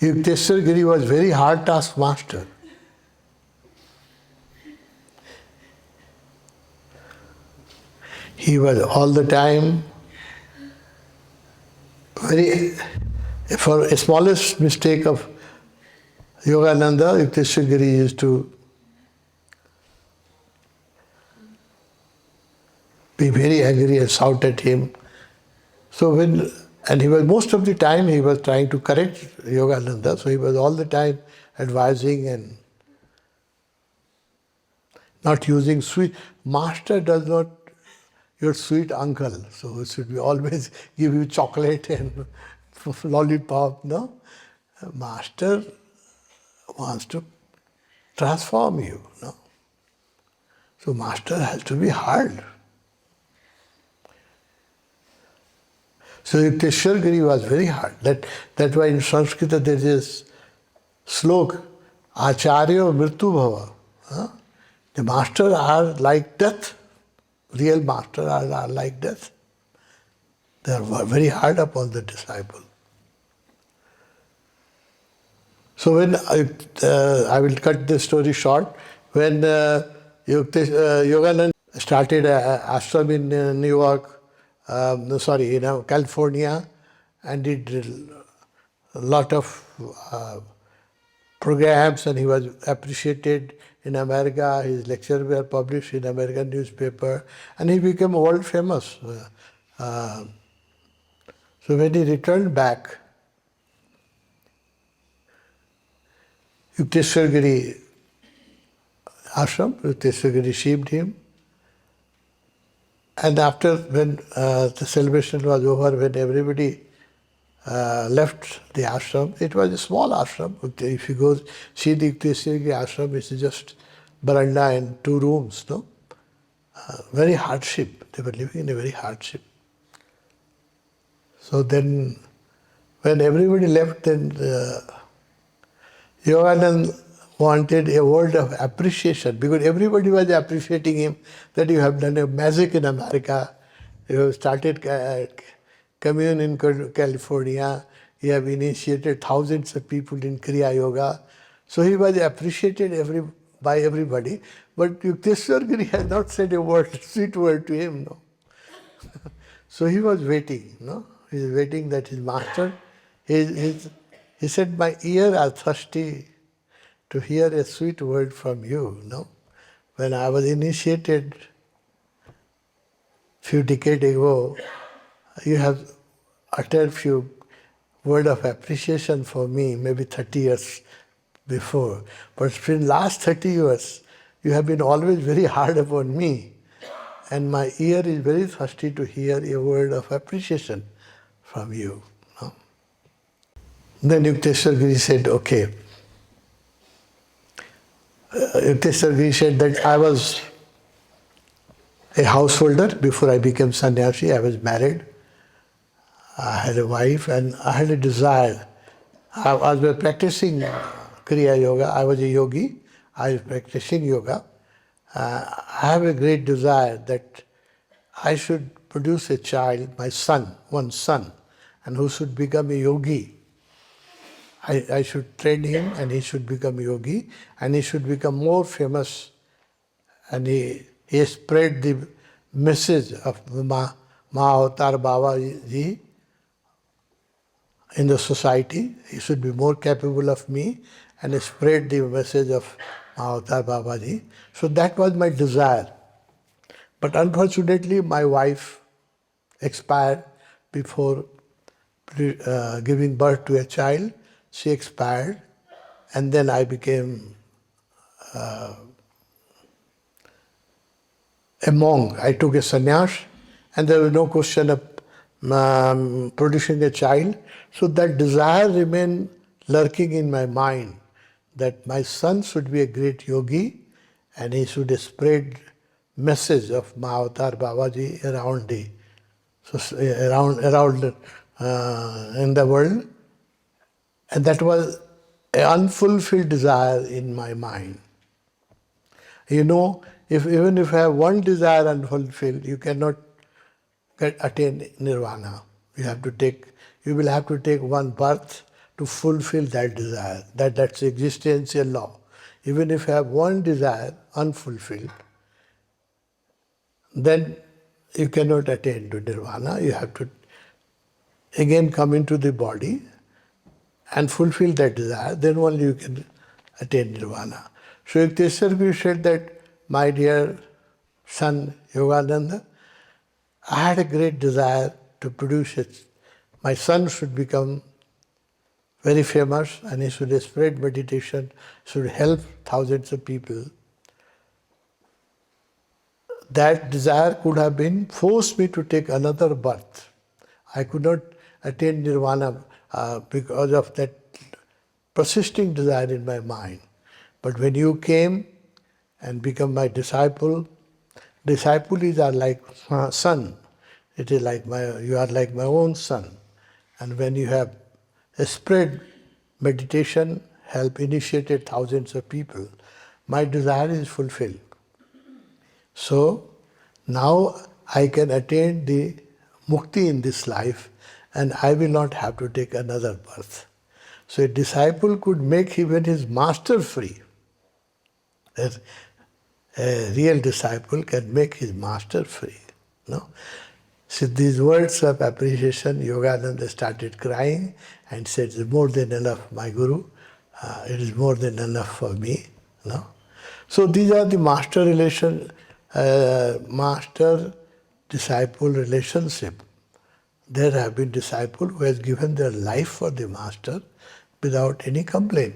Yukteshwar Giri was very hard taskmaster. He was all the time for a smallest mistake of Yogananda, Yukteshwar Giri used to be very angry and shout at him. And he was, most of the time he was trying to correct Yogananda, so he was all the time advising and not using sweet. Master does not, your sweet uncle, so it should be always give you chocolate and lollipop, no? Master wants to transform you, no? So master has to be hard. So Yukteshwar Giri was very hard. That's why in Sanskrit there is this slok, Acharya Mrityu Bhava. Huh? The masters are like death. Real masters are like death. They are very hard upon the disciple. So when I will cut the story short, when Yogananda started an ashram in New York, California, and did a lot of programs, and he was appreciated in America. His lectures were published in American newspaper, and he became world famous. So when he returned back, Yukteshwar Giri ashram, Yukteshwar Giri received him. And after, when the celebration was over, when everybody left the ashram, it was a small ashram. If you go see the Yukteshwar Giri ashram, it's just veranda and 2 rooms, no? Very hardship. They were living in a very hardship. So then, when everybody left, then Yogananda wanted a word of appreciation, because everybody was appreciating him, that you have done a magic in America, you have started commune in California, you have initiated thousands of people in Kriya Yoga. So he was appreciated by everybody, but Yukteshwar Giri had not said a sweet word to him. No. So he was waiting. No, he was waiting that his master, he said, my ears are thirsty to hear a sweet word from you. No, when I was initiated few decades ago, you have uttered few word of appreciation for me, maybe 30 years before. But in last 30 years, you have been always very hard upon me. And my ear is very thirsty to hear a word of appreciation from you. No? Then Yukteshwar Giri said, okay. Yukteshwar Giri said that I was a householder before I became sannyasi. I was married. I had a wife and I had a desire. I was practicing Kriya Yoga. I was a yogi. I was practicing yoga. I have a great desire that I should produce a child, my son, one son, and who should become a yogi. I should train him and he should become a yogi and he should become more famous, and he spread the message of Mahavatar Baba Ji in the society. He should be more capable of me and spread the message of Mahavatar Baba Ji. So that was my desire. But unfortunately, my wife expired before giving birth to a child. She expired, and then I became a monk. I took a sannyas, and there was no question of producing a child. So that desire remained lurking in my mind, that my son should be a great yogi, and he should spread message of Mahavatar Babaji around in the world. And that was an unfulfilled desire in my mind. You know, even if you have one desire unfulfilled, you cannot attain nirvana. You will have to take one birth to fulfill that desire. That's the existential law. Even if you have one desire unfulfilled, then you cannot attain to nirvana. You have to again come into the body and fulfill that desire, then only you can attain nirvana. So Yukteshwar Giri said that, my dear son Yogananda, I had a great desire to produce it. My son should become very famous and he should spread meditation, should help thousands of people. That desire could have been forced me to take another birth. I could not attain nirvana because of that persisting desire in my mind. But when you came and become my disciple, disciples are like son. It is like you are like my own son. And when you have spread meditation, help initiated thousands of people, my desire is fulfilled. So now I can attain the mukti in this life and I will not have to take another birth. So a disciple could make even his master free. A real disciple can make his master free. No? So these words of appreciation, Yogananda started crying and said, "It's more than enough, my Guru. It is more than enough for me." No? So these are the master-disciple relationship. There have been disciples who has given their life for the master without any complaint.